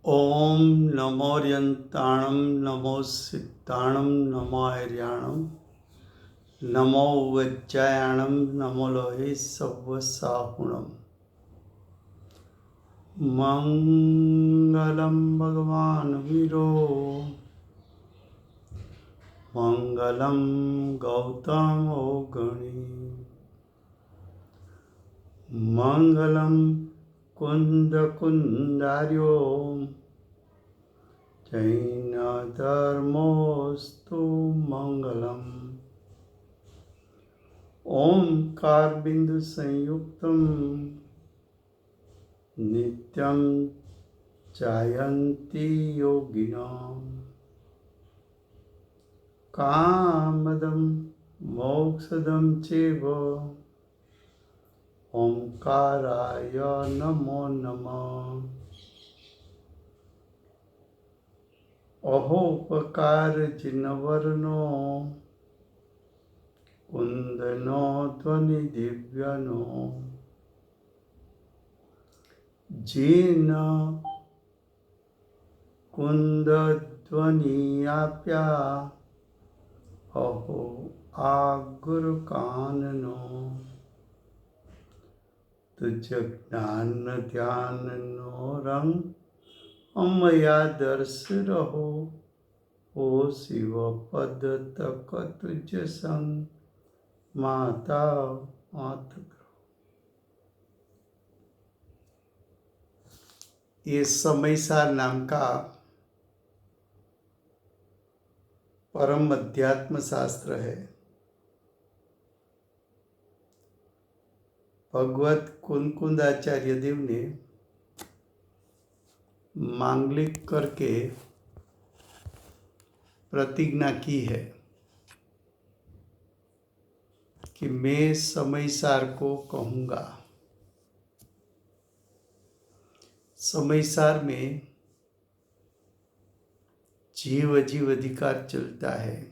ओम नमोर्यन्ताणं नमो सिद्धाणं नमो आर्याणं नमो वज्रायाणं नमो लोहे सव्वसाहुणम्। मंगलम भगवान वीरो मंगलम गौतमो गणी मंगलम कुंदकुंदार्यो जैन धर्मोस्तु मंगलम। ओंकार बिंदु संयुक्तम नित्यं जायन्ति योगिनां कामदं मोक्षदं चैव। ओंकाराय नमो नमः। अहोपकार जिनवर्नो कुंदनो ध्वनि दिव्यनो जेन कुंद ध्वनियाप्या अहो आगुर काननो। तुझ ज्ञान ध्यान नो रंग अमया दर्श रहो। ओ शिव पद तक तुझ संग माता मात। ये समयसार नाम का परम अध्यात्म शास्त्र है। भगवत कुंकुंदाचार्य देव ने मांगलिक करके प्रतिज्ञा की है कि मैं समयसार को कहूँगा। समयसार में जीव अजीव अधिकार चलता है।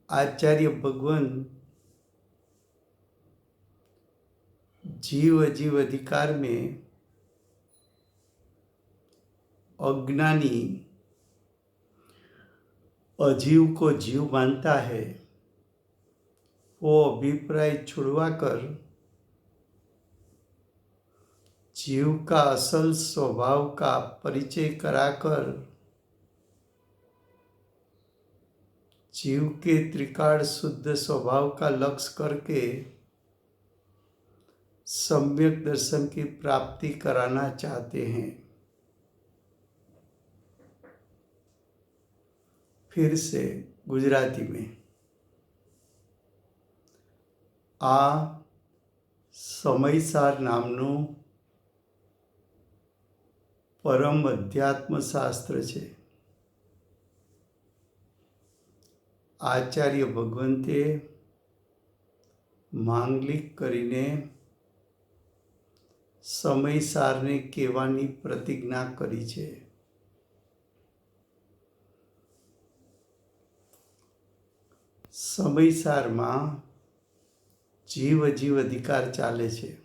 आचार्य भगवान जीव अजीव अधिकार में अज्ञानी अजीव को जीव मानता है, वो अभिप्राय छुड़वा कर जीव का असल स्वभाव का परिचय कराकर जीव के त्रिकाल शुद्ध स्वभाव का लक्ष्य करके सम्यक दर्शन की प्राप्ति कराना चाहते हैं। फिर से गुजराती में आ समयसार नामनु परम अध्यात्म शास्त्र छे। आचार्य भगवंते मांगलिक करीने समयसारने कहेवानी प्रतिज्ञा करी छे। समयसार में जीव जीव अधिकार चाले छे।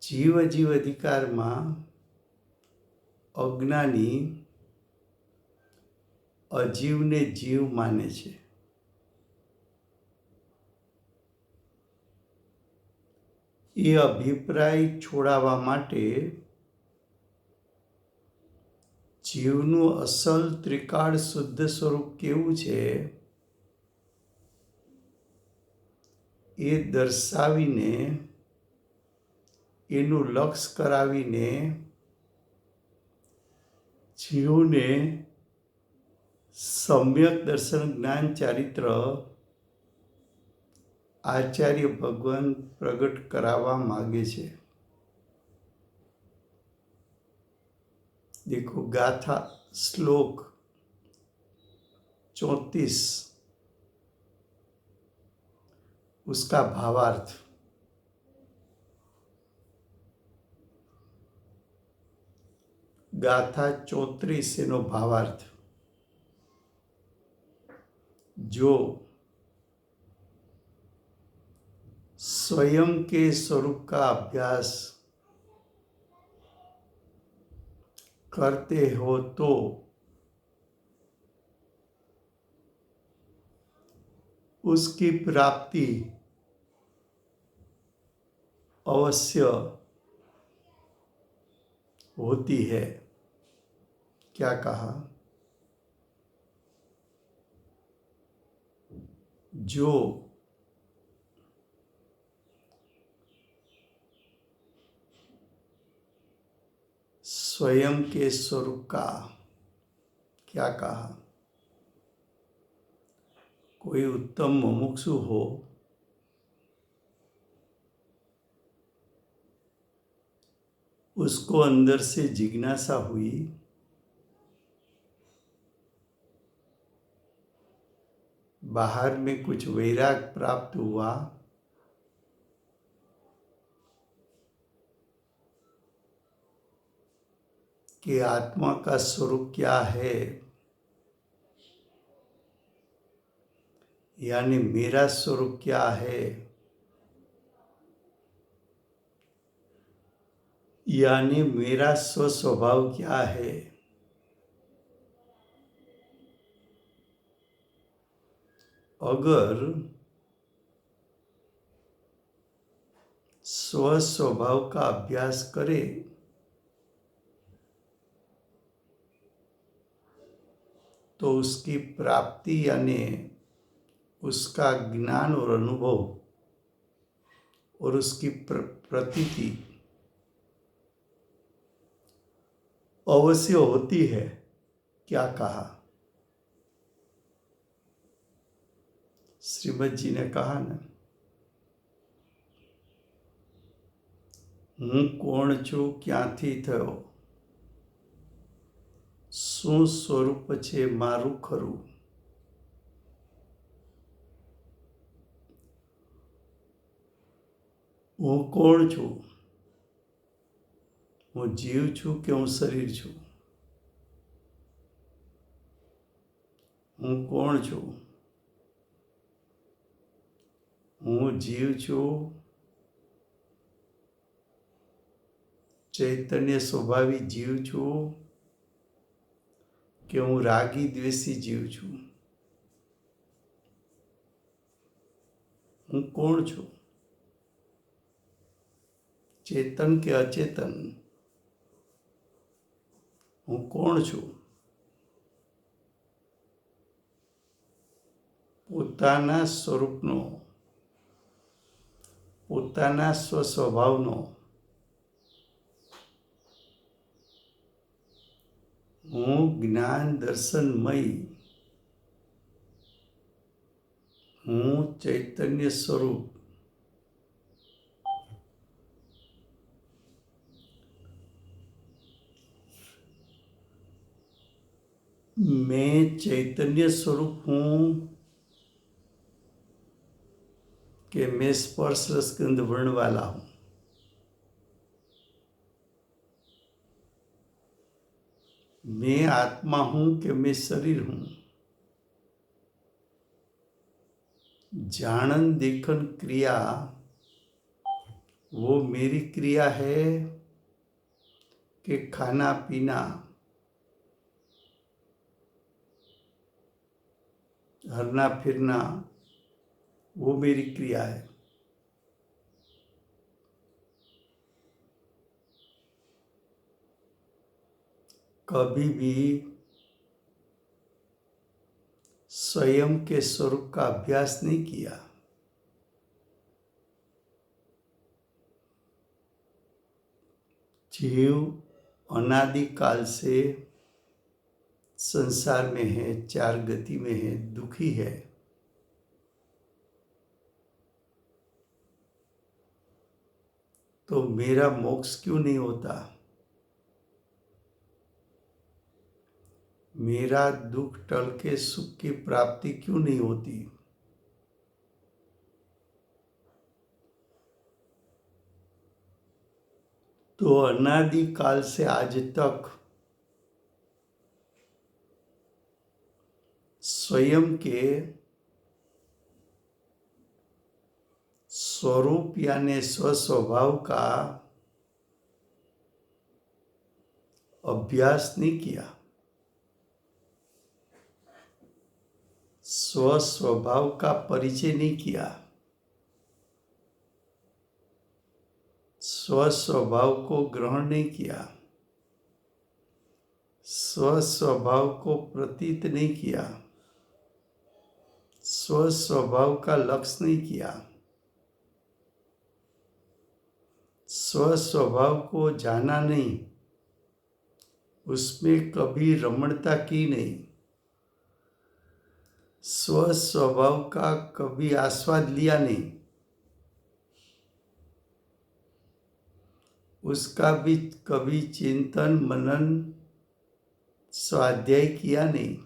जीव जीव अधिकार में अज्ञानी अजीव ने जीव माने छे। ये अभिप्राय छोड़ावा माटे जीवनु असल त्रिकाल शुद्ध स्वरूप केवुं छे ए दर्शावीने एनु लक्ष्य करावीने जीवने सम्यक दर्शन ज्ञान चारित्र आचार्य भगवान प्रगट करावा मांगे छे। देखो गाथा श्लोक 34 उसका भावार्थ। गाथा 34 एनो भावार्थ। जो स्वयं के स्वरूप का अभ्यास करते हो तो उसकी प्राप्ति अवश्य होती है। क्या कहा? जो स्वयं के स्वरूप का, क्या कहा, कोई उत्तम मुमुक्षु हो उसको अंदर से जिज्ञासा हुई बाहर में कुछ वैराग प्राप्त हुआ कि आत्मा का स्वरूप क्या है, यानी मेरा स्वरूप क्या है, यानी मेरा स्वस्वभाव क्या है। अगर स्वस्वभाव का अभ्यास करे तो उसकी प्राप्ति यानी उसका ज्ञान और अनुभव और उसकी प्रतीति अवश्य होती है। क्या कहा? श्रीमद जी ने कहा ना, હું કોણ છું, ક્યાંથી થયો, શું સ્વરૂપ છે મારું ખરું। હું કોણ છું? હું જીવ છું કે હું શરીર છું? હું કોણ છું? હું જીવ છું, ચૈતન્ય સ્વભાવી જીવ છું કે હું રાગી દ્વેષી જીવ છું? હું કોણ છું? ચેતન કે અચેતન? હું કોણ છું? પોતાના સ્વરૂપનો, પોતાના સ્વસ્વભાવનો હું જ્ઞાન દર્શનમય, હું ચૈતન્ય સ્વરૂપ मैं चैतन्य स्वरूप हूँ कि मैं स्पर्श रस गंध वर्ण वाला हूँ? मैं आत्मा हूँ कि मैं शरीर हूँ? जानन देखन क्रिया वो मेरी क्रिया है कि खाना पीना, हरना फिरना वो मेरी क्रिया है? कभी भी स्वयं के स्वरूप का अभ्यास नहीं किया। जीव अनादिकाल से संसार में है, चार गति में है, दुखी है। तो मेरा मोक्ष क्यों नहीं होता? मेरा दुख टल के सुख की प्राप्ति क्यों नहीं होती? तो अनादिकाल से आज तक स्वयं के स्वरूप यानी स्वस्वभाव का अभ्यास नहीं किया, स्वस्वभाव का परिचय नहीं किया, स्वस्वभाव को ग्रहण नहीं किया, स्वस्वभाव को प्रतीत नहीं किया, स्वस्वभाव का लक्ष्य नहीं किया, स्वस्वभाव को जाना नहीं, उसमें कभी रमणता की नहीं, स्वस्वभाव का कभी आस्वाद लिया नहीं, उसका भी कभी चिंतन मनन स्वाध्याय किया नहीं।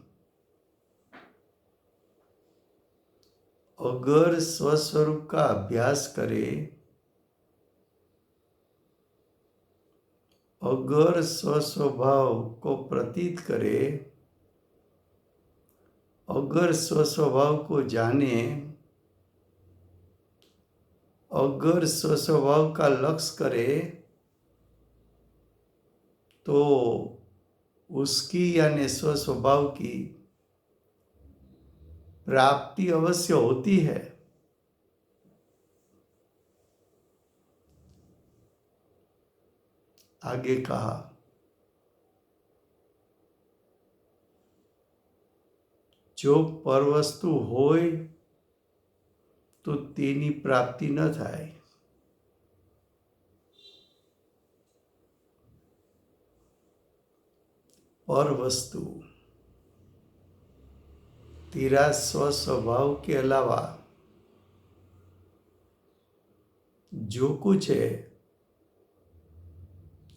अगर स्वस्वरूप का अभ्यास करे, अगर स्वस्वभाव को प्रतीत करे, अगर स्वस्वभाव को जाने, अगर स्वस्वभाव का लक्ष्य करे, तो उसकी यानी स्वस्वभाव की प्राप्ति अवश्य होती है। आगे कहा, जो परवस्तु होय तो तेनी प्राप्ति न थाय। परवस्तु तेरा स्वस्वभाव के अलावा जो कुछ है,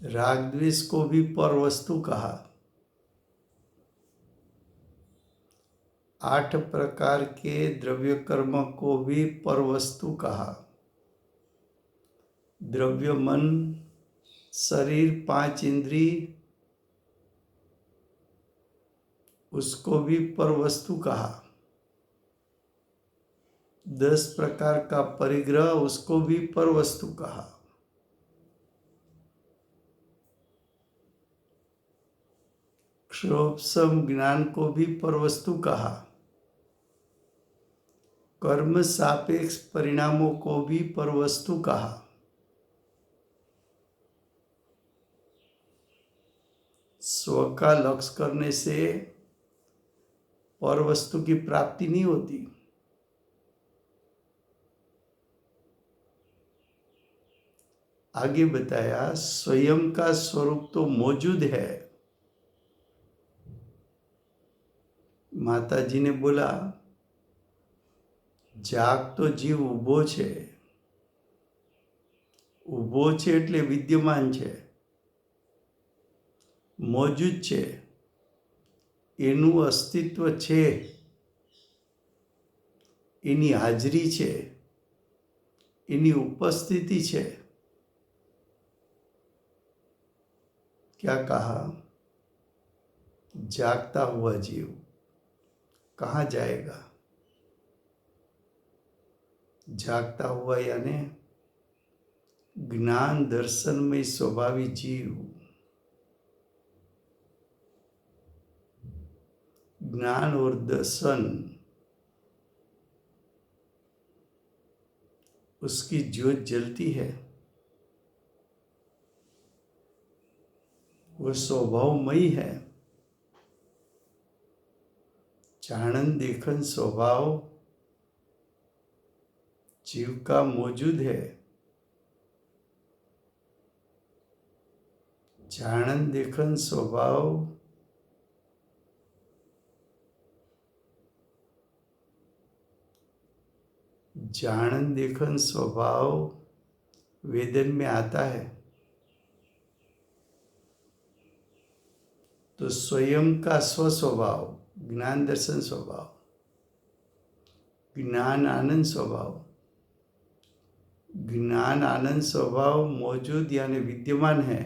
राग द्वेष को भी परवस्तु कहा। 8 प्रकार के द्रव्य कर्म को भी परवस्तु कहा। द्रव्य मन, शरीर, 5 इंद्रिय, उसको भी परवस्तु कहा। 10 प्रकार का परिग्रह, उसको भी परवस्तु कहा। क्षोभसम ज्ञान को भी परवस्तु कहा। कर्म सापेक्ष परिणामों को भी परवस्तु कहा। स्व का लक्ष्य करने से परवस्तु की प्राप्ति नहीं होती। आगे बताया, स्वयं का स्वरूप तो मौजूद है। माता जी ने बोला, જાગતો જીવ ઊભો છે, ઊભો છે એટલે વિદ્યમાન છે, મौजूद છે, એનું અસ્તિત્વ છે, એની હાજરી છે, એની ઉપસ્થિતિ છે। क्या कहा? जागता हुआ जीव कहाँ जाएगा? जागता हुआ यानी ज्ञान दर्शन में स्वाभाविक जीव, ज्ञान और दर्शन उसकी ज्योत जलती है, वो स्वभावमयी है। जानन देखन स्वभाव जीव का मौजूद है। जानन देखन स्वभाव जानन देखन स्वभाव वेदन में आता है। तो स्वयं का स्वस्वभाव, ज्ञान दर्शन स्वभाव, ज्ञान आनंद स्वभाव, ज्ञान आनंद स्वभाव मौजूद यानी विद्यमान है।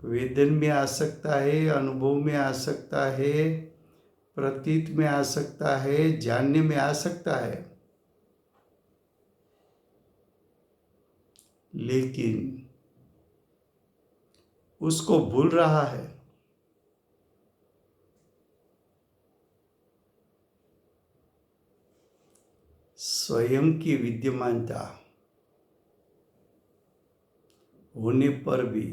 वेदन में आ सकता है, अनुभव में आ सकता है, प्रतीत में आ सकता है, जानने में आ सकता है। लेकिन उसको भूल रहा है। स्वयं की विद्यमानता होने पर भी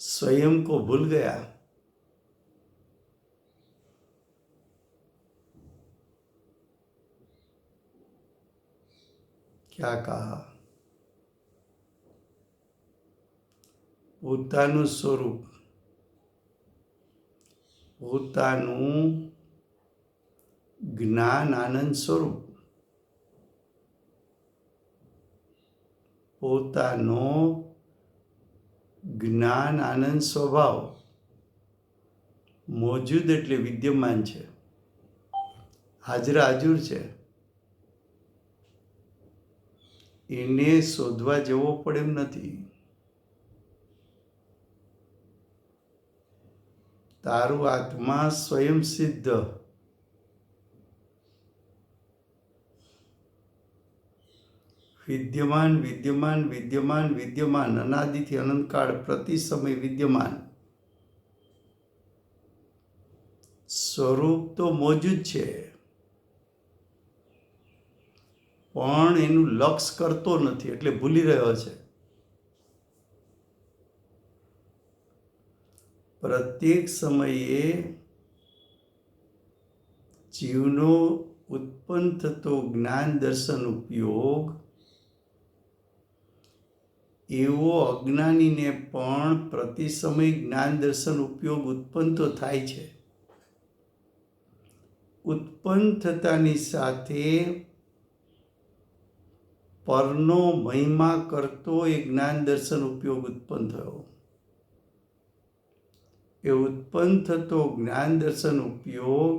स्वयं को भूल गया। क्या कहा? પોતાનું સ્વરૂપ, પોતાનું જ્ઞાન આનંદ સ્વરૂપ, પોતાનો જ્ઞાન આનંદ સ્વભાવ મોજૂદ એટલે વિદ્યમાન છે, હાજરા હાજર છે. એને શોધવા જવો પડે એમ નથી. તારું આત્મા સ્વયં સિદ્ધ, વિદ્યમાન વિદ્યમાન વિદ્યમાન વિદ્યમાન, અનાદિથી અનંતકાળ પ્રતિ સમય વિદ્યમાન. સ્વરૂપ તો મોજૂદ છે, પણ એનું લક્ષ કરતો નથી એટલે ભૂલી રહ્યો છે. પ્રત્યેક સમયે જીવનો ઉત્પન્ન થતો જ્ઞાન દર્શન ઉપયોગ એવો અજ્ઞાનીને પણ પ્રતિ સમય જ્ઞાન દર્શન ઉપયોગ ઉત્પન્ન તો થાય છે. ઉત્પન્ન થતાની સાથે પરનો મહિમા કરતો એ જ્ઞાન દર્શન ઉપયોગ ઉત્પન્ન થયો. એ ઉત્પન્ન થતો જ્ઞાન દર્શન ઉપયોગ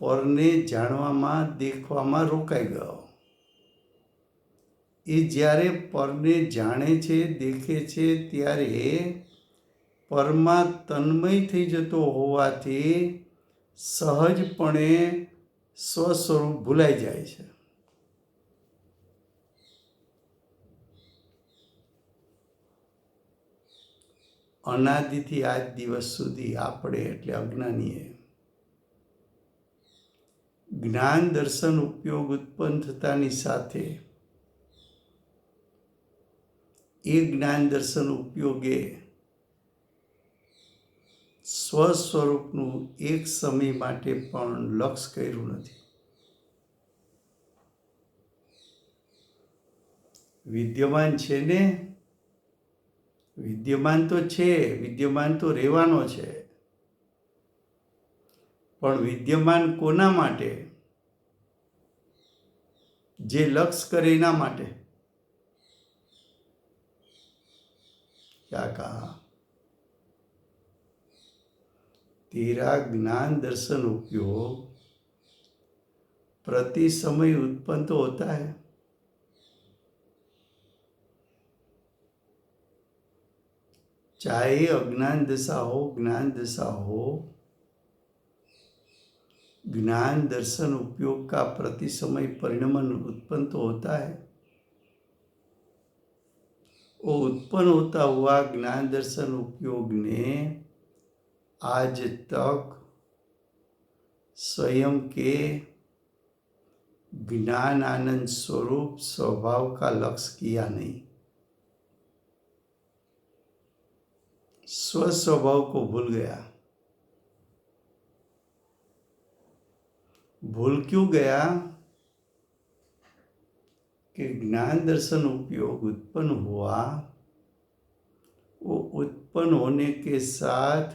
પરને જાણવામાં દેખવામાં રોકાઈ ગયો. એ જ્યારે પરને જાણે છે દેખે છે ત્યારે પરમાં તન્મય થઈ જતો હોવાથી સહજપણે સ્વસ્વરૂપ ભૂલાઈ જાય છે. અનાદિથી આજ દિવસ સુધી આપણે એટલે અજ્ઞાનીએ જ્ઞાન દર્શન ઉપયોગ ઉત્પન્ન થતાની સાથે એ જ્ઞાન દર્શન ઉપયોગે સ્વસ્વરૂપનું એક સમય માટે પણ લક્ષ કર્યું નથી. વિદ્યમાન છે ને, વિદ્યમાન તો છે, વિદ્યમાન તો રહેવાનો છે, પણ વિદ્યમાન કોના માટે? જે લક્ષ કરે એના માટે. क्या कहा? तेरा ज्ञान दर्शन उपयोग प्रति समय उत्पन्न तो होता है, चाहे अज्ञान दशा हो ज्ञान दशा हो, ज्ञान दर्शन उपयोग का प्रति समय परिणमन उत्पन्न तो होता है. वो उत्पन्न होता हुआ ज्ञान दर्शन उपयोग ने आज तक स्वयं के ज्ञान आनंद स्वरूप स्वभाव का लक्ष्य किया नहीं. स्वस्वभाव को भूल गया. भूल क्यों गया? कि ज्ञान दर्शन उपयोग उत्पन्न हुआ, वो उत्पन्न होने के साथ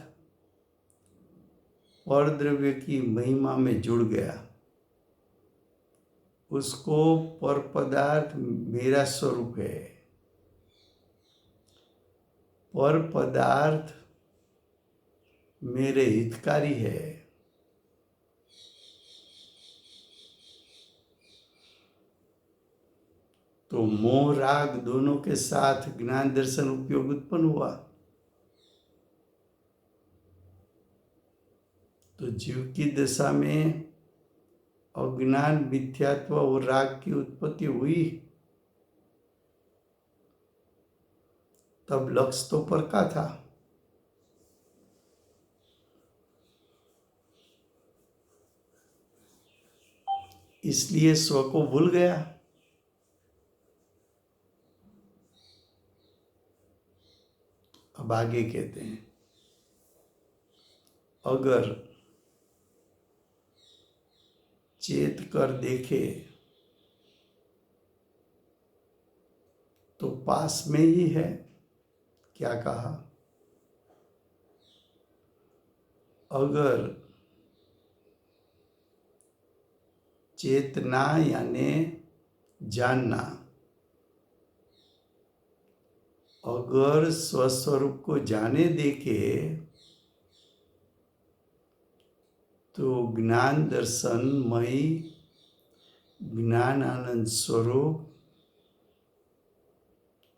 परद्रव्य की महिमा में जुड़ गया. उसको पर पदार्थ मेरा स्वरूप है, पर पदार्थ मेरे हितकारी है. तो मोह राग दोनों के साथ ज्ञान दर्शन उपयोग उत्पन्न हुआ. तो जीव की दशा में अज्ञान, मिथ्यात्व और राग की उत्पत्ति हुई, तब लक्ष्य तो पर का था। इसलिए स्व को भूल गया। अब आगे कहते हैं, अगर चेत कर देखे तो पास में ही है। क्या कहा? अगर चेतना यानी जानना, अगर स्वस्वरूप को जाने देखे तो ज्ञान दर्शन मई ज्ञान आनंद स्वरूप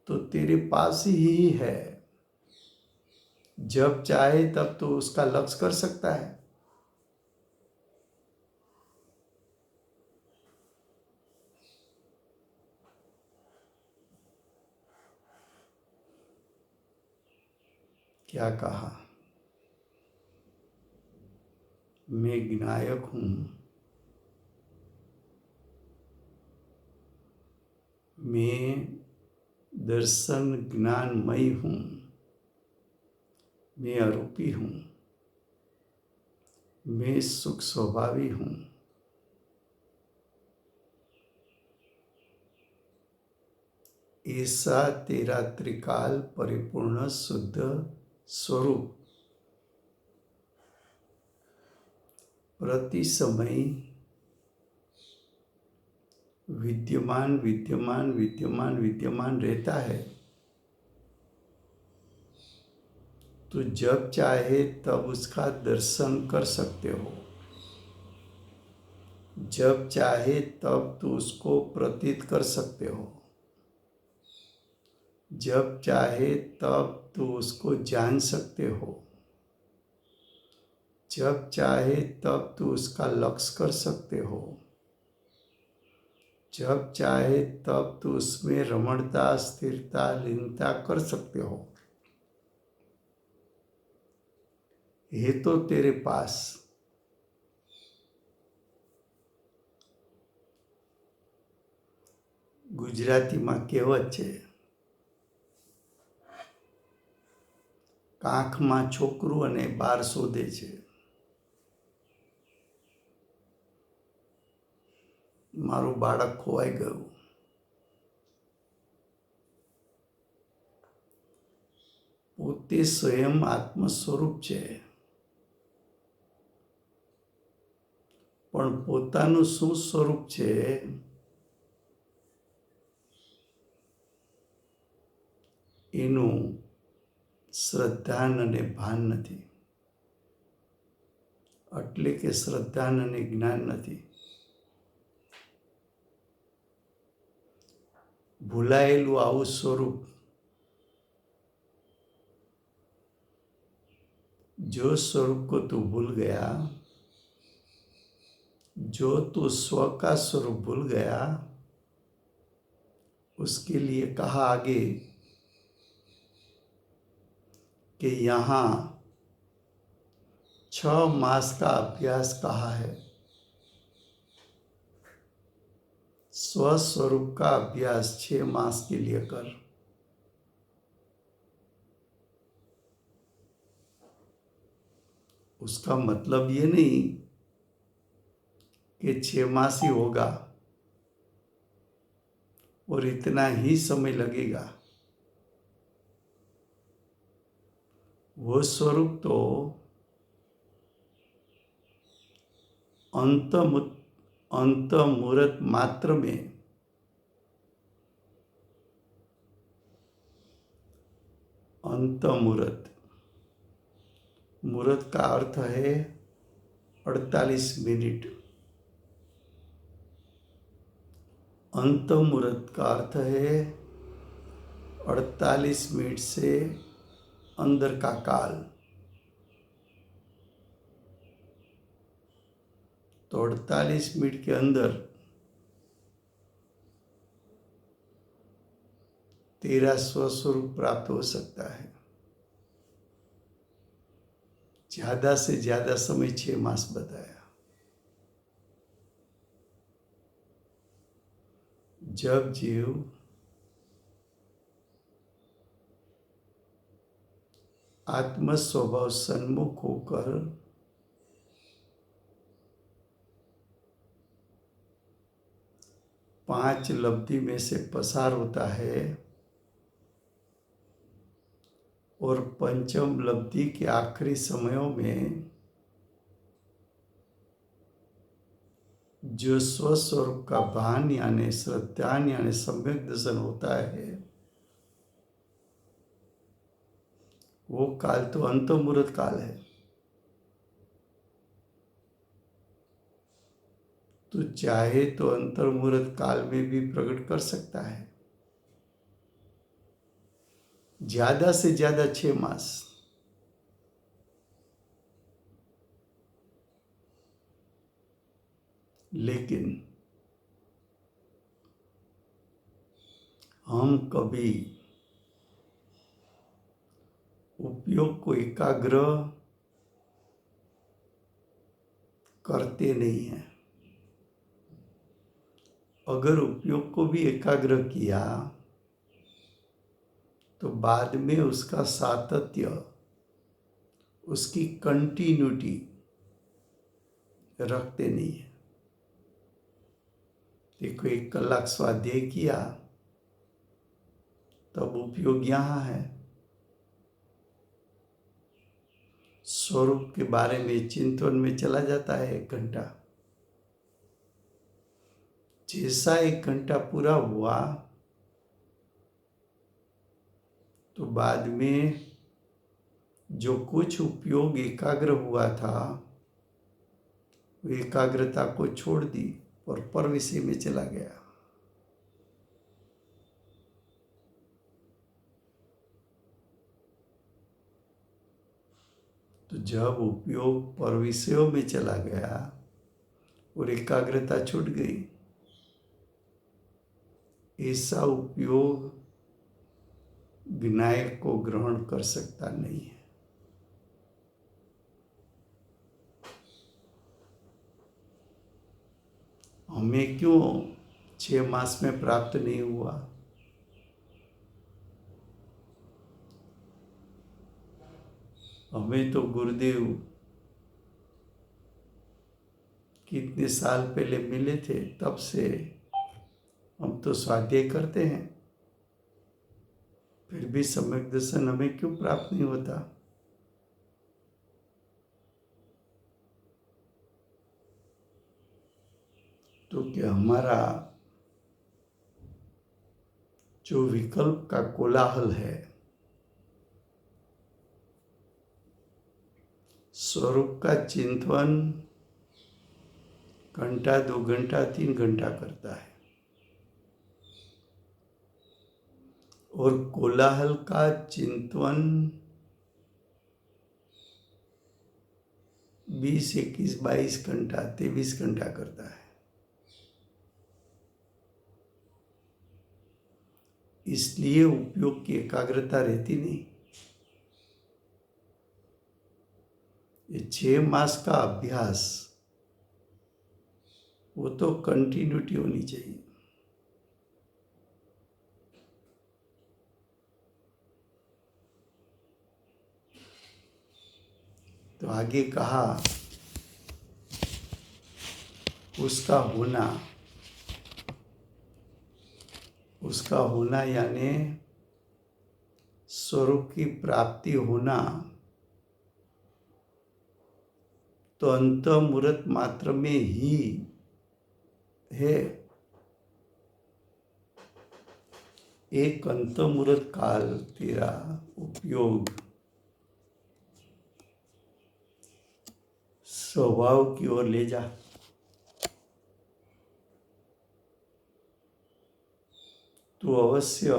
तो तेरे पास ही है। जब चाहे तब तो उसका लक्ष्य कर सकता है। क्या कहा? मैं ज्ञायक हूं, मैं दर्शन ज्ञानमयी हूं, मैं आरोपी हूं, मैं सुख स्वभावी हूं। ऐसा तेरा त्रिकाल परिपूर्ण शुद्ध स्वरूप प्रति समय विद्यमान विद्यमान विद्यमान विद्यमान रहता है। तो जब चाहे तब उसका दर्शन कर सकते हो, जब चाहे तब तो उसको प्रतीत कर सकते हो, जब चाहे तब तो उसको जान सकते हो, जब चाहे तब तो उसका लक्ष्य कर सकते हो, जब चाहे तब तो उसमें रमणता स्थिरता लीनता कर सकते हो। ये तो तेरे पास। ગુજરાતીમાં કહેવત છે, કાંખમાં છોકરું અને બાર શોધે છે। મારું બાળક ખોવાઈ ગયું। પોતે સ્વયં આત્મ સ્વરૂપ છે, પણ પોતાનું શું સ્વરૂપ છે એનું શ્રદ્ધાન અને ભાન નથી, એટલે કે શ્રદ્ધાન અને જ્ઞાન નથી। ભૂલાયેલું આવું સ્વરૂપ जो स्वरूप को तू भूल गया, जो तू स्व का स्वरूप भूल गया, उसके लिए कहा आगे कि यहाँ 6 मास का अभ्यास कहा है। स्वस्वरूप का अभ्यास 6 मास के लिए कर। उसका मतलब ये नहीं कि 6 मास ही होगा और इतना ही समय लगेगा। वो स्वरूप तो अंत मुहूर्त मात्र में अंत मुहूर्त, मुहूर्त का अर्थ है 48 मिनट। अंत मुहूर्त का अर्थ है 48 मिनट से अंदर का काल। तो 48 मिनट के अंदर तेरा स्वस्वरूप प्राप्त हो सकता है। ज्यादा से ज्यादा समय 6 मास बताया। जब जीव आत्म स्वभाव सन्मुख होकर पांच लब्धि में से पसार होता है और पंचम लब्धि के आखिरी समयों में जो स्वस्वरूप का भान यानी श्रद्धान यानी सम्यक दर्शन होता है, वो काल तो अंतर्मुहूर्त काल है। तो चाहे तो अंतर्मुहूर्त काल में भी प्रकट कर सकता है। ज्यादा से ज्यादा 6 मास। लेकिन हम कभी उपयोग को एकाग्र करते नहीं हैं। अगर उपयोग को भी एकाग्र किया तो बाद में उसका सातत्य, उसकी कंटिन्यूटी रखते नहीं है। देखो 1 कलाक स्वाध्याय किया, तब उपयोग यहाँ है। स्वरूप के बारे में चिंतन में चला जाता है 1 घंटा। जैसा 1 घंटा पूरा हुआ तो बाद में जो कुछ उपयोग एकाग्र हुआ था, वो एकाग्रता को छोड़ दी और पर विषय में चला गया। तो जब उपयोग पर विषयों में चला गया और एकाग्रता छूट गई, ऐसा उपयोग विनायक को ग्रहण कर सकता नहीं है। हमें क्यों 6 मास में प्राप्त नहीं हुआ? हमें तो गुरुदेव कितने साल पहले मिले थे, तब से हम तो स्वाध्याय करते हैं, फिर भी सम्यक दर्शन हमें क्यों प्राप्त नहीं होता? तो क्या हमारा जो विकल्प का कोलाहल है, स्वरूप का चिंतन घंटा 2 घंटा 3 घंटा करता है, और कोलाहल का चिंतन 20, 21, 22 घंटा 23 घंटा करता है। इसलिए उपयोग की एकाग्रता रहती नहीं। ये 6 मास का अभ्यास, वो तो कंटिन्यूटी होनी चाहिए। तो आगे कहा, उसका होना यानी स्वरूप की प्राप्ति होना तो अंतर्मुहूर्त मात्र में ही है। एक अंतर्मुहूर्त काल तेरा उपयोग स्वभाव की ओर ले जा। तो अवश्य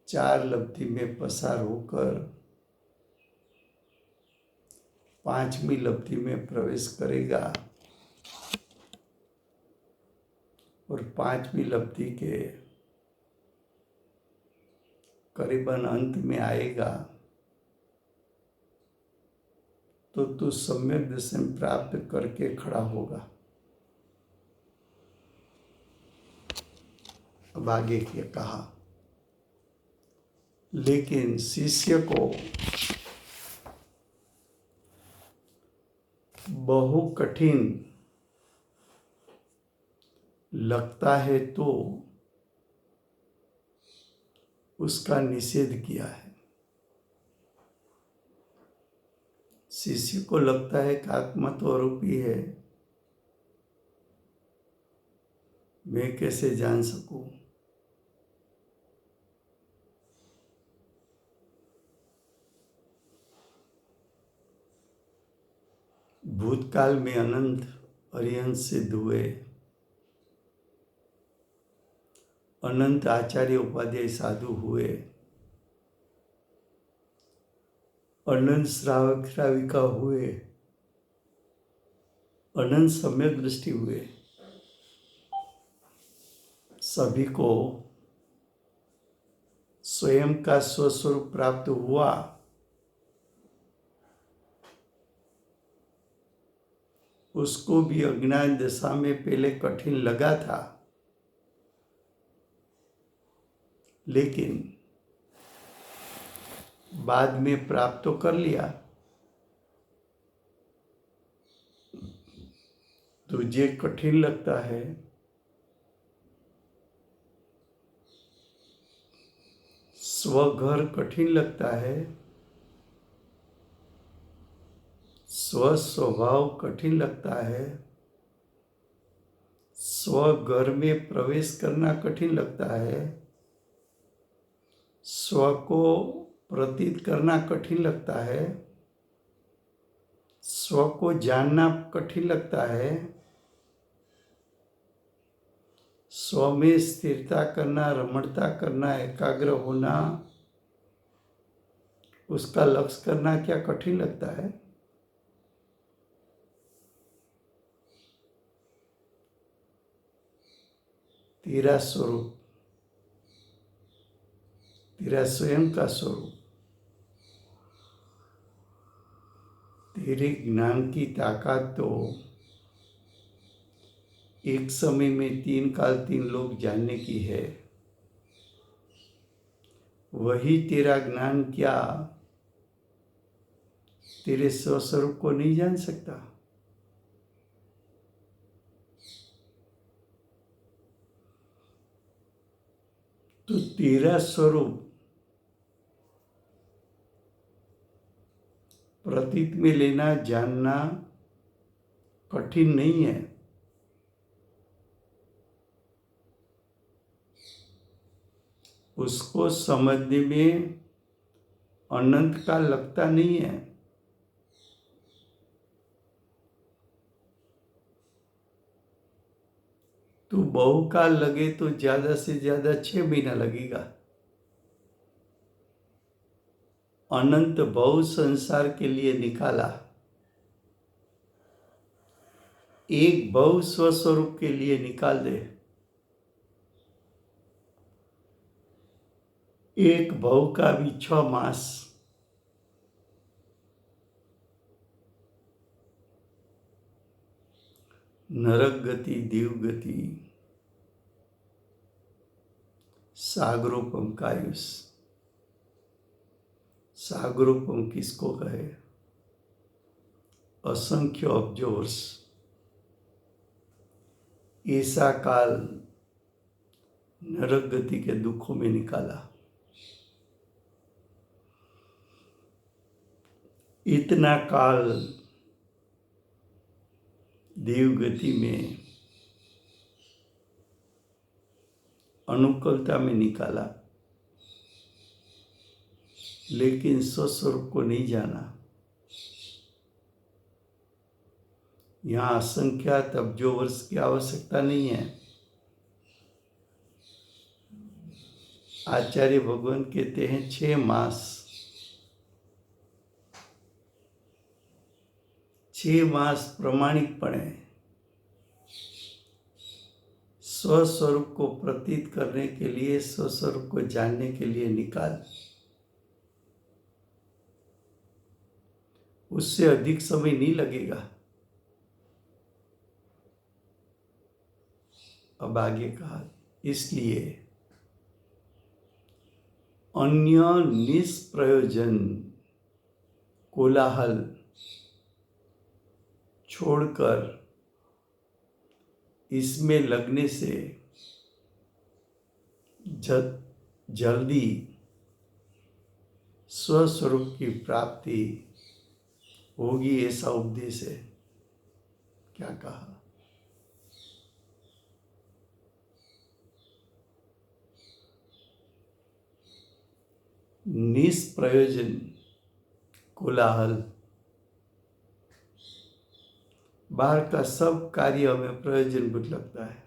4 लब्धि में पसार होकर 5वीं लब्धि में प्रवेश करेगा और 5वीं लब्धि के करीबन अंत में आएगा तो तू सम्यक दर्शन प्राप्त करके खड़ा होगा। अब आगे क्या कहा, लेकिन शिष्य को बहु कठिन लगता है तो उसका निषेध किया है। शिष्य को लगता है कि आत्मा तो अरूपी है, मैं कैसे जान सकूं। भूतकाल में अनंत अरिहंत सिद्ध हुए, अनंत आचार्य उपाध्याय साधु हुए, अनंत श्रावक श्राविका हुए, अनंत सम्यक दृष्टि हुए। सभी को स्वयं का स्वस्वरूप प्राप्त हुआ। उसको भी अज्ञान दशा में पहले कठिन लगा था, लेकिन बाद में प्राप्त तो कर लिया। तुझे कठिन लगता है, स्वघर कठिन लगता है, स्व स्वभाव कठिन लगता है, स्वघर में प्रवेश करना कठिन लगता है, स्व को प्रतीत करना कठिन लगता है, स्व को जानना कठिन लगता है, स्व में स्थिरता करना, रमणता करना, एकाग्र होना, उसका लक्ष्य करना क्या कठिन लगता है। तेरा स्वरूप, तेरा स्वयं का स्वरूप, तेरे ज्ञान की ताकत तो एक समय में 3 काल 3 लोग जानने की है। वही तेरा ज्ञान क्या तेरे स्वस्वरूप को नहीं जान सकता। तो तेरा स्वरूप प्रतीत में लेना जानना कठिन नहीं है। उसको समझने में अनंत काल लगता नहीं है। तो बहुकाल लगे तो ज्यादा से ज्यादा 6 महीना लगेगा। अनंत बहु संसार के लिए निकाला, एक बहु स्वस्वरूप के लिए निकाल दे। एक बहु का भी 6 मास। नरक गति, देव गति, सागरोपम कायुष। सागरोपम किसको कहे? असंख्य अब्जों वर्ष ऐसा काल नरक गति के दुखों में निकाला। इतना काल देव गति में अनुकूलता में निकाला, लेकिन स्वस्वरूप को नहीं जाना। यहाँ असंख्यात अब्जों वर्ष की आवश्यकता नहीं है। आचार्य भगवान कहते हैं 6 मास। 6 मास प्रामाणिकपणे स्वस्वरूप को प्रतीत करने के लिए, स्वस्वरूप को जानने के लिए निकाल। उससे अधिक समय नहीं लगेगा। अब आगे कहा, इसलिए अन्य निष्प्रयोजन कोलाहल छोड़कर इसमें लगने से जल्दी स्वस्वरूप की प्राप्ति होगी, ऐसा उपदेश है। क्या कहा? निष्प्रयोजन कोलाहल, बाहर का सब कार्य हमें प्रयोजनभूत लगता है।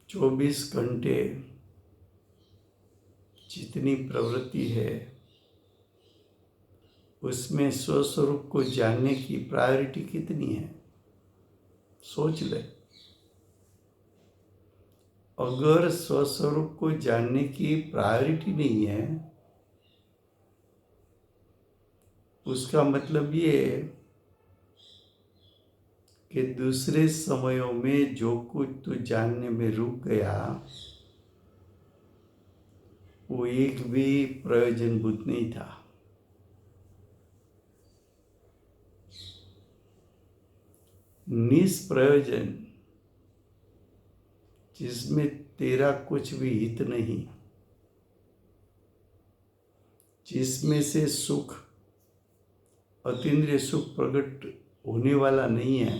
चौबीस घंटे जितनी प्रवृत्ति है उसमें स्वस्वरूप को जानने की प्रायोरिटी कितनी है, सोच ले। अगर स्वस्वरूप को जानने की प्रायोरिटी नहीं है, उसका मतलब ये है कि दूसरे समयों में जो कुछ तू जानने में रुक गया वो एक भी प्रयोजनभूत नहीं था। निष्प्रयोजन, जिसमें तेरा कुछ भी हित नहीं, जिसमें से सुख, अतीन्द्रिय सुख प्रकट होने वाला नहीं है,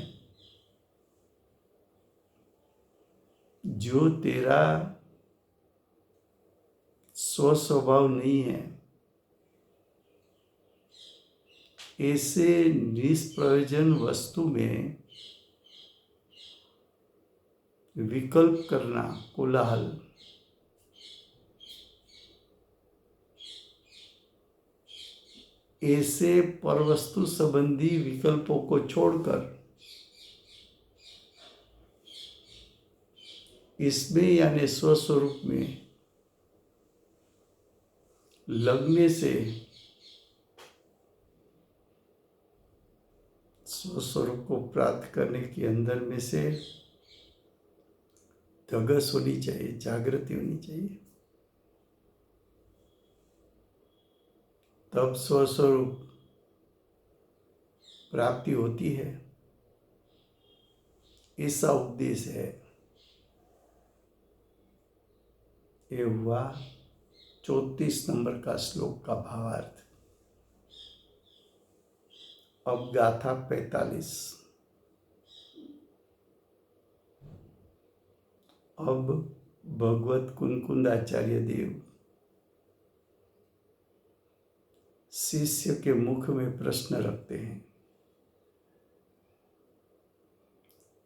जो तेरा स्वस्वभाव नहीं है, ऐसे निष्प्रयोजन वस्तु में विकल्प करना कोलाहल, ऐसे परवस्तु संबंधी विकल्पों को छोड़कर इसमें यानी स्वस्वरूप में लगने से स्वस्वरूप को प्राप्त करने के अंदर में से धगस होनी चाहिए, जागृति होनी चाहिए। तब स्वस्वरूप प्राप्ति होती है, ऐसा उपदेश है। ये हुआ 34 नंबर का श्लोक का भावार्थ। अब गाथा 45। अब भगवत कुनकुंदाचार्य देव शिष्य के मुख में प्रश्न रखते हैं।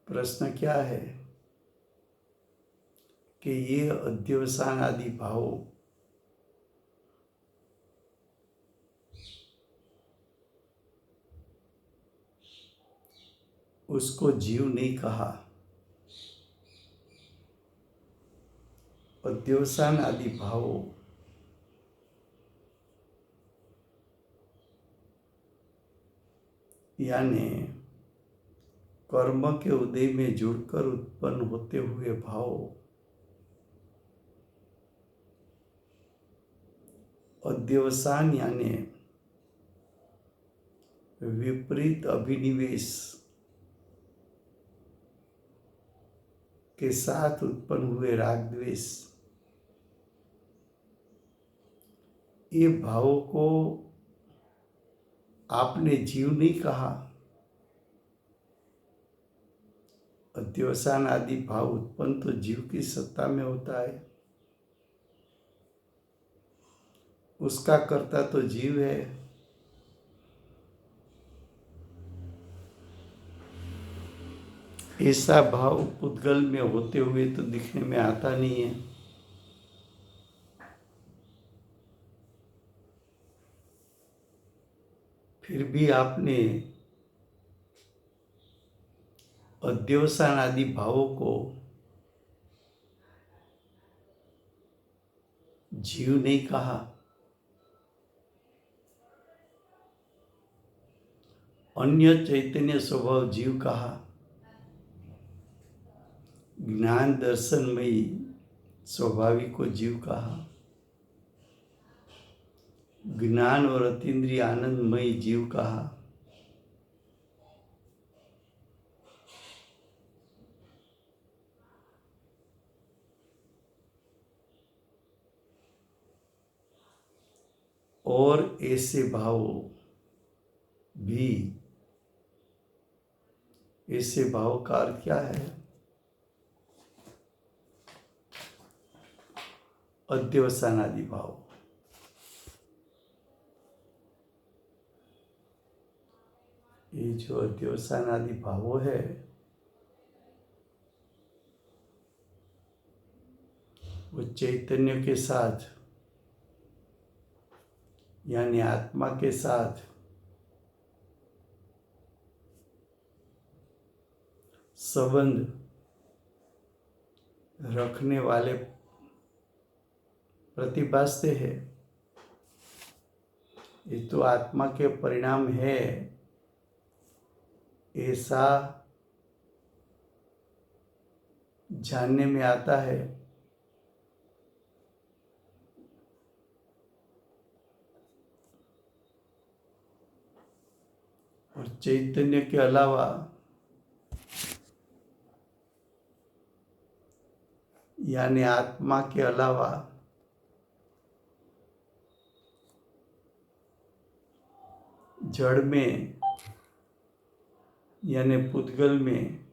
प्रश्न क्या है कि ये अध्यवसान आदि भाव उसको जीव नहीं कहा। अध्यवसान आदि भाव यानी कर्म के उदय में जुड़कर उत्पन्न होते हुए भाव अध्यवसान यानी विपरीत अभिनिवेश के साथ उत्पन्न हुए राग द्वेष, ये भावों को आपने जीव नहीं कहा। अध्यवसान आदि भाव उत्पन्न तो जीव की सत्ता में होता है, उसका कर्ता तो जीव है। ऐसा भाव पुद्गल में होते हुए तो दिखने में आता नहीं है। फिर भी आपने अध्यवसान आदि भावों को जीव नहीं कहा, अन्य चैतन्य स्वभाव जीव कहा, ज्ञान दर्शनमयी स्वाभाविक को जीव कहा, ज्ञान और अतीन्द्रिय आनंदमयी जीव कहा, और ऐसे भाव भी, ऐसे भाव का अर्थ क्या है? अध्यवसान आदि भाव। ये जो अध्यवसान आदि भावों है, वो चैतन्य के साथ यानी आत्मा के साथ संबंध रखने वाले प्रतिभासते हैं। ये तो आत्मा के परिणाम है, ऐसा जानने में आता है। और चैतन्य के अलावा यानी आत्मा के अलावा जड़ में यानी पुद्गल में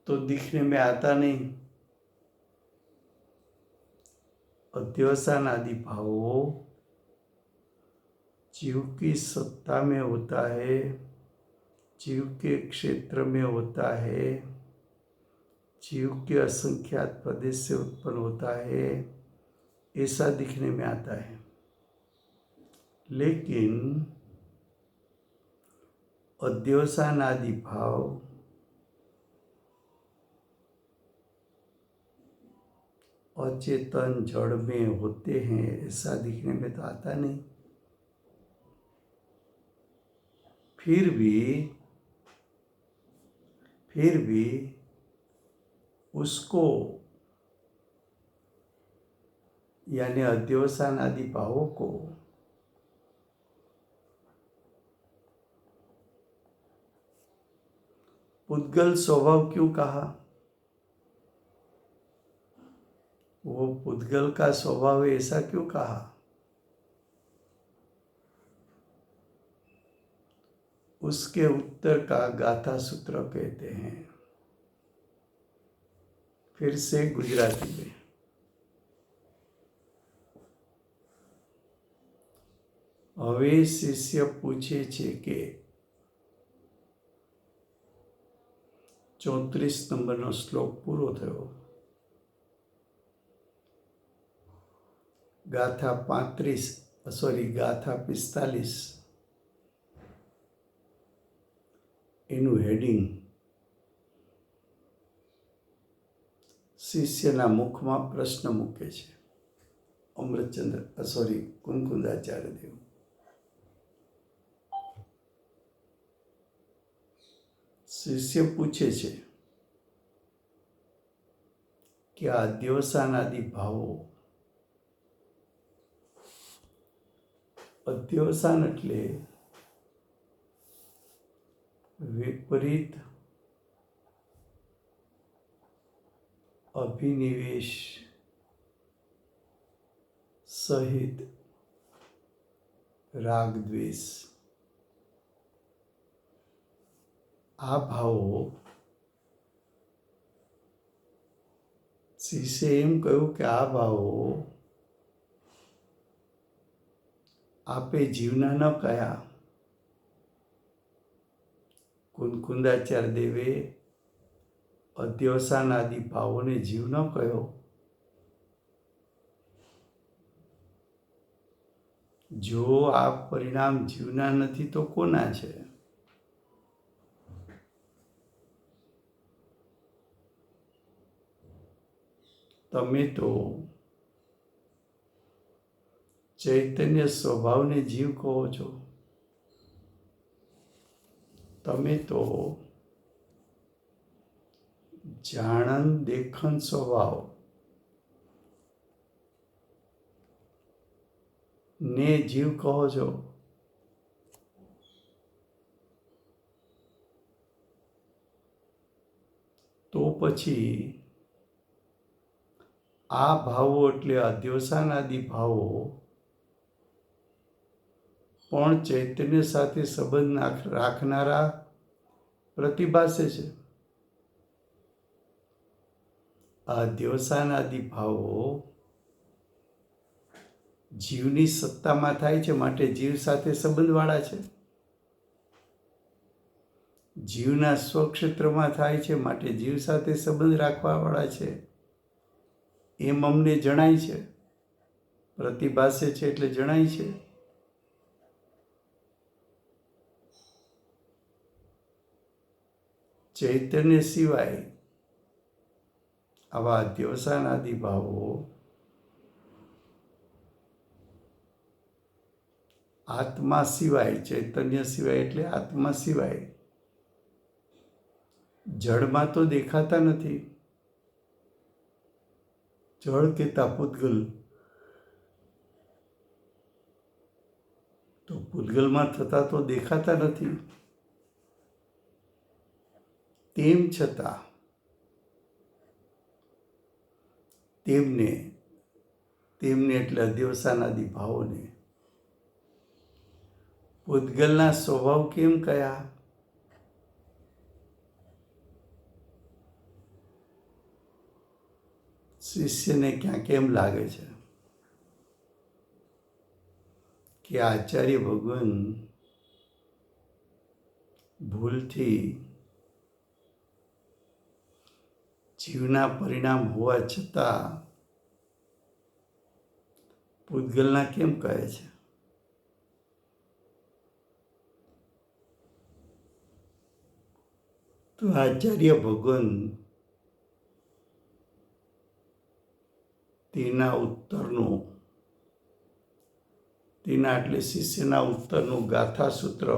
तो दिखने में आता नहीं। अध्यवसान आदि भावों जीव की सत्ता में होता है, जीव के क्षेत्र में होता है, जीव के असंख्यात प्रदेश से उत्पन्न होता है, ऐसा दिखने में आता है। लेकिन अध्यवसान आदि भाव अचेतन जड़ में होते हैं, ऐसा दिखने में तो आता नहीं। फिर भी उसको यानी अध्यवसान आदि भावों को पुद्गल स्वभाव क्यों कहा? वो पुद्गल का स्वभाव है ऐसा क्यों कहा? उसके उत्तर का गाथा सूत्र कहते हैं। फिर से गुजराती में, હવે શિષ્ય પૂછે છે કે 34 નંબરનો શ્લોક પૂરો થયો। ગાથા 45 એનું હેડિંગ શિષ્યના મુખમાં પ્રશ્ન મૂકે છે કુમકુંદાચાર્ય દેવ। शिष्य पूछे छे कि अध्यवसान आदि भावो, अध्यवसान एटले विपरीत अभिनिवेश सहित राग द्वेष। आ भावो शिष्य एम कहूं कि आ भावो आपे जीवना न कया। कुंकुंदाचार्य देवे अध्यवसान आदि भावों ने जीव न कहो। જો આ પરિણામ જીવના નથી તો કોના છે? તમે તો ચૈતન્ય સ્વભાવને જીવ કહો છો. તમે તો જાણન દેખન સ્વભાવ ને જીવ કહો છો. તો પછી આ ભાવો એટલે અધ્યવસાનાદિ ભાવો પણ ચૈતન્ય સાથે સંબંધ રાખનારા પ્રતિભાસે છે. આ અધ્યવસાનાદિ ભાવો જીવની સત્તામાં થાય છે, માટે જીવ સાથે સંબંધવાળા છે. જીવના સ્વક્ષેત્રમાં થાય છે, માટે જીવ સાથે સંબંધ રાખવાવાળા છે. એમ અમને જણાય છે. પ્રતિભાસે છે એટલે જણાય છે. ચૈતન્ય સિવાય આવા અધ્યવસાનાદિ ભાવો આત્મા સિવાય, ચૈતન્ય સિવાય એટલે આત્મા સિવાય જળમાં તો દેખાતા નથી. જળ કહેતા પૂતગલ, તો પૂતગલમાં થતા તો દેખાતા નથી. તેમ છતાં તેમને એટલે અધ્યવસાનાદિ ભાવોને પૂતગલના સ્વભાવ કેમ કયા? શિષ્યને ક્યાં કેમ લાગે છે કે આચાર્ય ભગવાન ભૂલથી જીવના પરિણામ હોવા છતાં પૂતગલના કેમ કહે છે? તો આચાર્ય ભગવાન તેના એટલે શિષ્યના ઉત્તરનું ગાથા સૂત્ર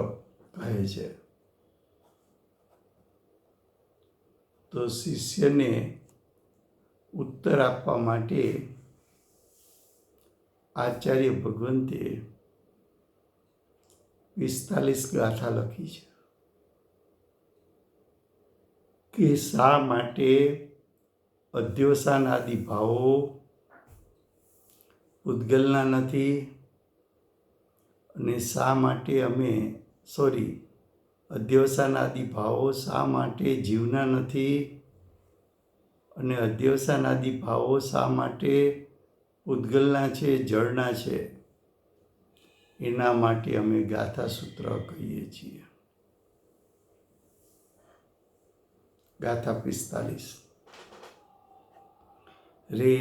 કહે છે. તો શિષ્યને ઉત્તર આપવા માટે આચાર્ય ભગવંતે 45 ગાથા લખી છે કે શા માટે અધ્યવસાનાદિ ભાવો પૂતગલના નથી, અને શા માટે અધ્યવસાનાદિ ભાવો શા માટે જીવના નથી, અને અધ્યવસાનાદિ ભાવો શા માટે પૂતગલના છે, જળના છે. એના માટે અમે ગાથા સૂત્ર કહીએ છીએ. ગાથા 45. રે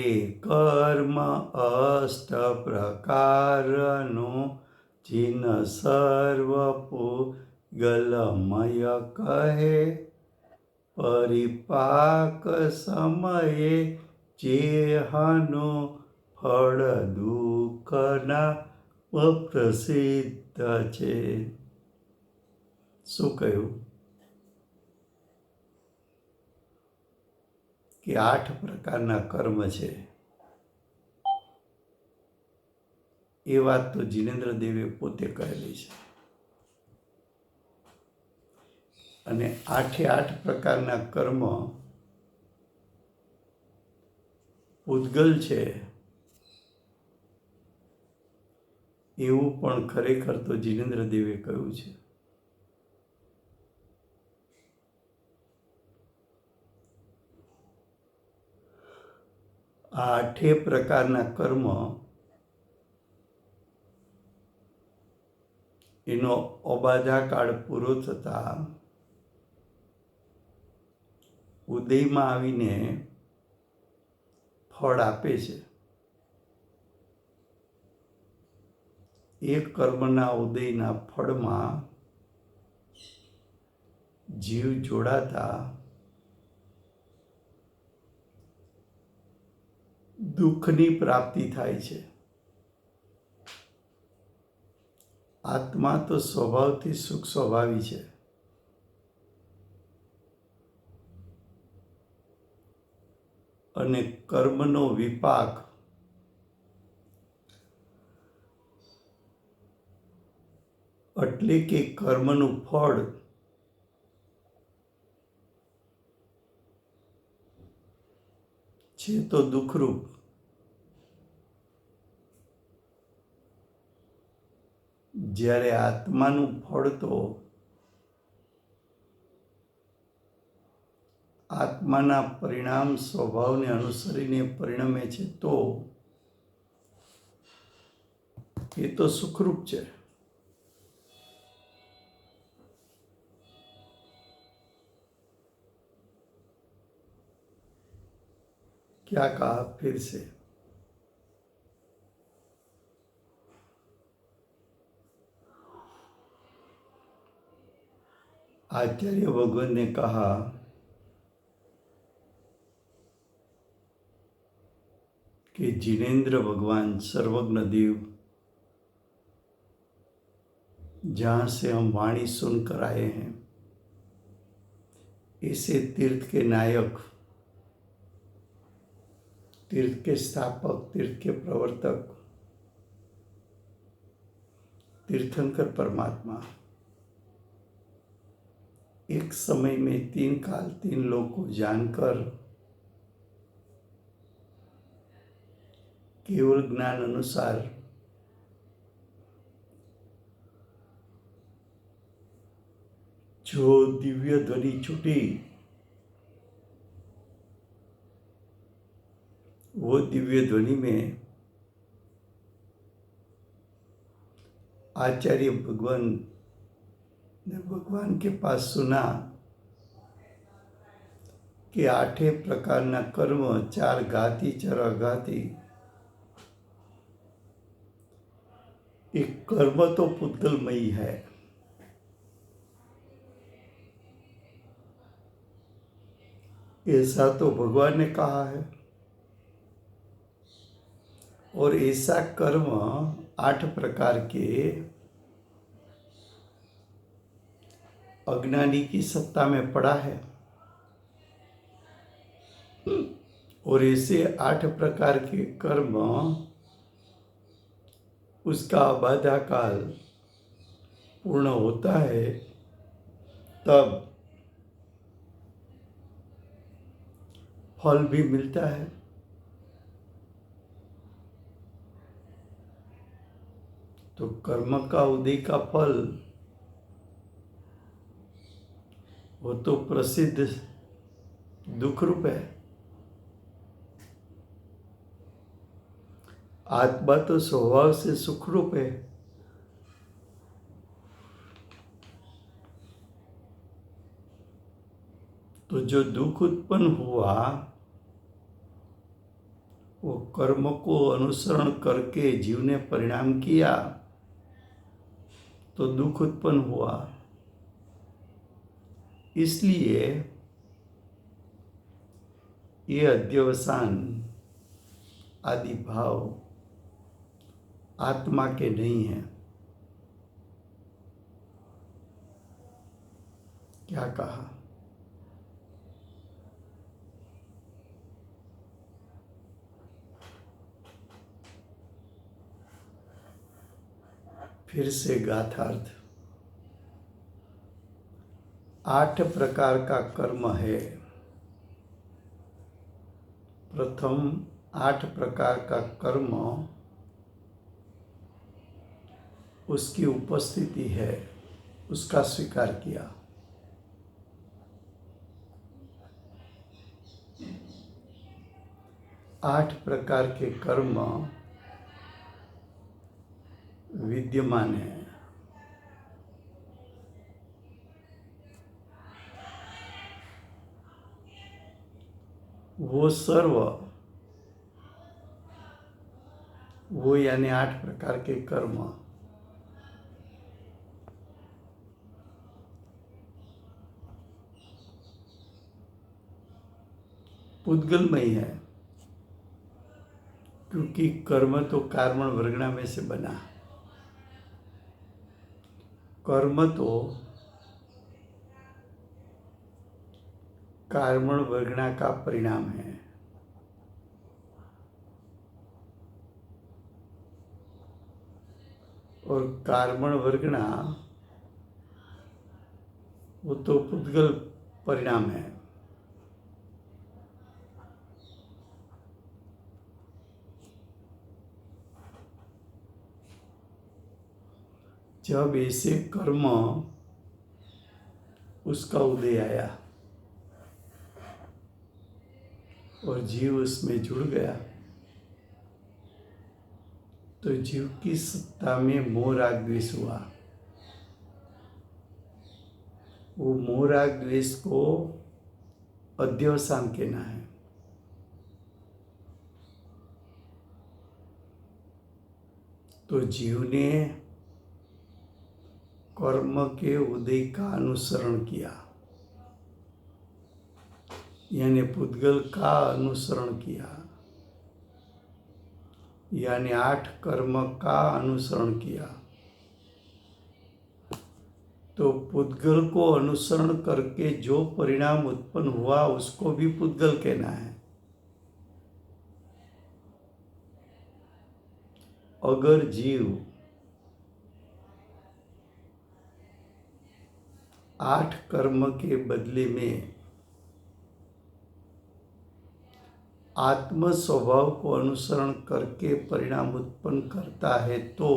કર્મ અષ્ટ પ્રકારનો ચિન્હ સર્વ પૂતગલમય કહે, પરિપાક સમયે જેહનો ફળ દુઃખના પ્રસિદ્ધ છે. શું કહ્યું? કે 8 પ્રકારના કર્મ છે. એ વાત તો જીનેન્દ્ર દેવે પોતે કહેલી છે. અને 8 પ્રકારના કર્મ પૂતગલ છે એવું પણ ખરેખર તો જીનેન્દ્ર દેવે કહ્યું છે. આ 8 પ્રકારના કર્મ એનો અબાધા કાળ પૂરો થતા ઉદયમાં આવીને ફળ આપે છે. એ કર્મના ઉદયના ફળમાં જીવ જોડાતા દુઃખની પ્રાપ્તિ થાય છે. આત્મા તો સ્વભાવથી સુખ સ્વભાવી છે. અને કર્મનો વિપાક એટલે કે કર્મનું ફળ છે તો દુઃખરૂપ. જ્યારે આત્માનું ફળ તો આત્માના પરિણામ સ્વભાવને અનુસરીને પરિણમે છે તો એ તો સુખરૂપ છે. क्या कहा फिर से? आचार्य भगवान ने कहा कि जिनेन्द्र भगवान सर्वज्ञ देव, जहाँ से हम वाणी सुनकर आए हैं, ऐसे तीर्थ के नायक, तीर्थ के स्थापक, तीर्थ के प्रवर्तक, तीर्थंकर परमात्मा एक समय में 3 काल 3 लोक को जानकर केवल ज्ञान अनुसार जो दिव्य ध्वनि छूटी, वो दिव्य ध्वनि में आचार्य भगवान ने भगवान के पास सुना कि 8 प्रकारना कर्म, 4 घाती 4 अघाती. एक कर्म तो पुद्गलमयी है. ऐसा तो भगवान ने कहा है. और ऐसा कर्म 8 प्रकार के अज्ञानी की सत्ता में पड़ा है. और ऐसे 8 प्रकार के कर्म उसका बाधा काल पूर्ण होता है तब फल भी मिलता है. तो कर्म का उदय का फल वो तो प्रसिद्ध दुख रूप है. आत्मा तो स्वभाव से सुख रूप है. तो जो दुख उत्पन्न हुआ वो कर्म को अनुसरण करके जीव ने परिणाम किया तो दुख उत्पन्न हुआ. इसलिए ये अध्यवसान आदि भाव आत्मा के नहीं है. क्या कहा? फिर से गाथार्थ. 8 प्रकार का कर्म है. प्रथम 8 प्रकार का कर्म उसकी उपस्थिति है, उसका स्वीकार किया. आठ प्रकार के कर्म विद्यमान है. वो सर्व, वो यानी 8 प्रकार के कर्म पुद्गलमय है, क्योंकि कर्म तो कार्मण वर्गणा में से बना। कर्म तो कार्मण वर्गणा का परिणाम है। और कार्मण वर्गणा वो तो पुद्गल परिणाम है। जब ऐसे कर्म उसका उदय आया और जीव उसमें जुड़ गया, तो जीव की सत्ता में मोह राग द्वेष हुआ। वो मोह राग द्वेष को अध्यवसान कहना है। तो जीव ने कर्म के उदय का अनुसरण किया, यानी पुद्गल का अनुसरण किया, यानी 8 कर्म का अनुसरण किया। तो पुद्गल को अनुसरण करके जो परिणाम उत्पन्न हुआ उसको भी पुद्गल कहना है। अगर जीव 8 कर्म के बदले में आत्म स्वभाव को अनुसरण करके परिणाम उत्पन्न करता है, तो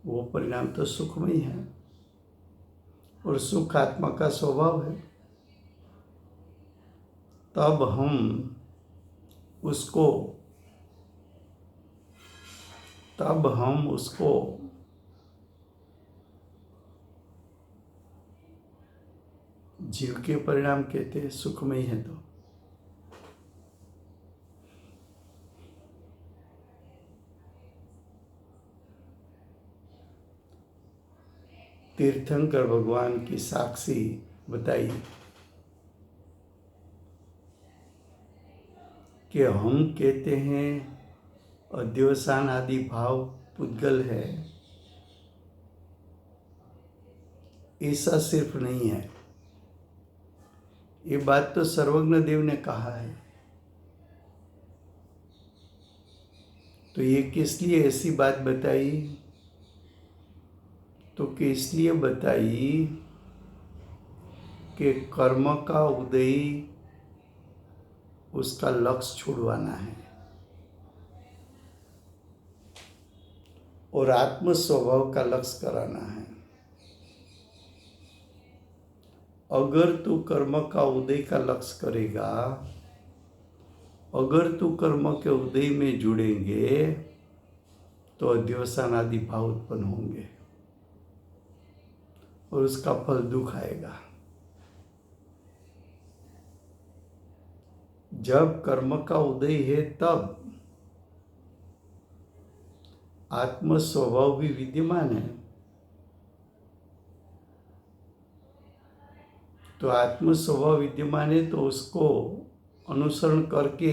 वो परिणाम तो सुखमय है, और सुख आत्मा का स्वभाव है। तब हम उसको जीव के परिणाम कहते हैं, सुखमय है। तो तीर्थंकर भगवान की साक्षी बताई कि हम कहते हैं अध्यवसान आदि भाव पुद्गल है, ऐसा सिर्फ नहीं है। ये बात तो सर्वज्ञ देव ने कहा है। तो ये किस लिए ऐसी बात बताई? तो कि इसलिए बताई कि कर्म का उदय उसका लक्ष्य छुड़वाना है और आत्म स्वभाव का लक्ष्य कराना है। अगर तू कर्म का उदय का लक्ष्य करेगा, अगर तू कर्म के उदय में जुड़ेंगे, तो अध्यवसान आदि भाव उत्पन्न होंगे और उसका फल दुख आएगा। जब कर्म का उदय है तब आत्म स्वभाव भी विद्यमान है। तो आत्म स्वभाव विद्यमान है, तो उसको अनुसरण करके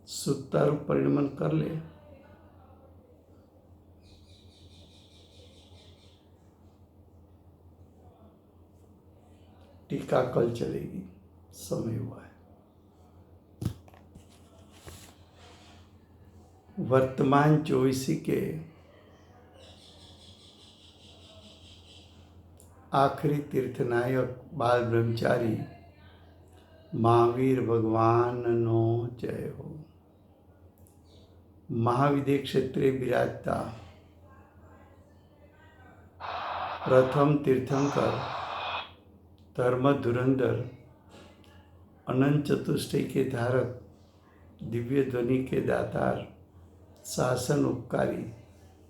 सुखता रूप परिणमन कर ले। टीका कल चलेगी, समय हुआ है। वर्तमान 24 के आखिरी तीर्थनायक बाल ब्रह्मचारी महावीर भगवान नो जय हो। महाविद्य क्षेत्रे विराजता प्रथम तीर्थंकर, धर्म धुरंधर, अनंत चतुष्टय के धारक, दिव्य ध्वनि के दातार, शासन उपकारी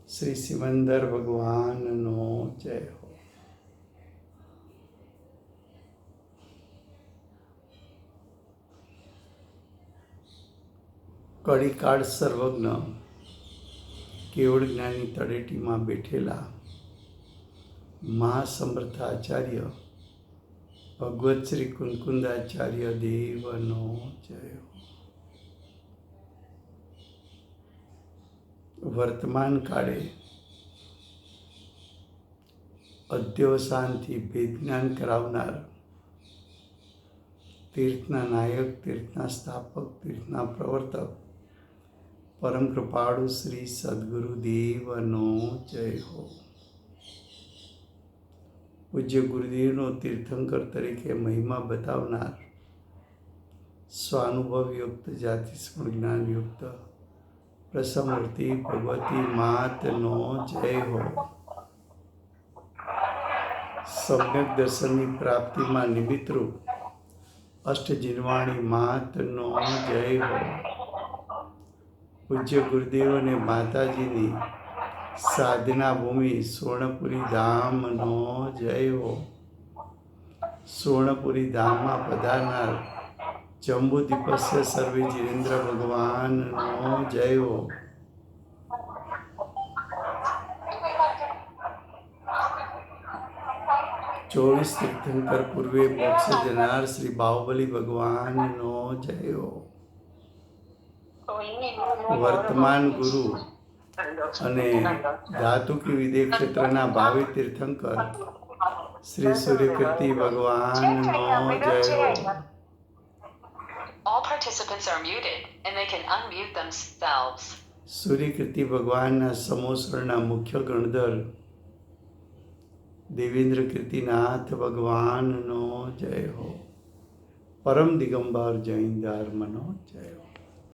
श्री सिमंदर भगवान नो जय हो। કડીકાળ સર્વજ્ઞ કેવળ જ્ઞાની તળેટીમાં બેઠેલા મહાસમર્થ આચાર્ય ભગવત શ્રી કુંકુંદાચાર્ય દેવનો જય હો. વર્તમાન કાળે અધ્યવસાનથી વેદજ્ઞાન કરાવનાર, તીર્થના નાયક, તીર્થના સ્થાપક, તીર્થના પ્રવર્તક, પરમ કૃપાળુ શ્રી સદગુરુ દેવનો જય હો. પૂજ્ય ગુરુદેવનો તીર્થંકર તરીકે મહિમા બતાવનાર, સ્વાનુભવયુક્ત, જાતિસ્મૃત જ્ઞાનયુક્ત પ્રસમૂર્તિ ભગવતી માતનો જય હો. સમ્યક દર્શનની પ્રાપ્તિમાં નિમિત્તરૂપ અષ્ટજીનવાણી માતનો જય હો. પૂજ્ય ગુરુદેવ અને માતાજીની સાધના ભૂમિ સુવર્ણપુરી ધામનો જય હો. સુવર્ણપુરી ધામમાં પધારનાર જંબુદ્વીપસ્ય સર્વે જીનેન્દ્ર ભગવાનનો જય હો. ચોવીસ તીર્થંકર પૂર્વે મોક્ષ જનાર શ્રી બાહુબલી ભગવાનનો જય હો. વર્તમાન ગુરુ અને ધાતુકી વિદેહ ક્ષેત્રના ભાવિ તીર્થંકર શ્રી સૂર્યકીર્તિ ભગવાનનો જય હો. All participants are muted and they can unmute themselves. સૂર્યકીર્તિ ભગવાનના સમોસરના મુખ્ય ગણધર દેવેન્દ્ર કીર્તિનાથ ભગવાનનો જય હો. પરમ દિગંબર જૈન ધર્મનો જય હો.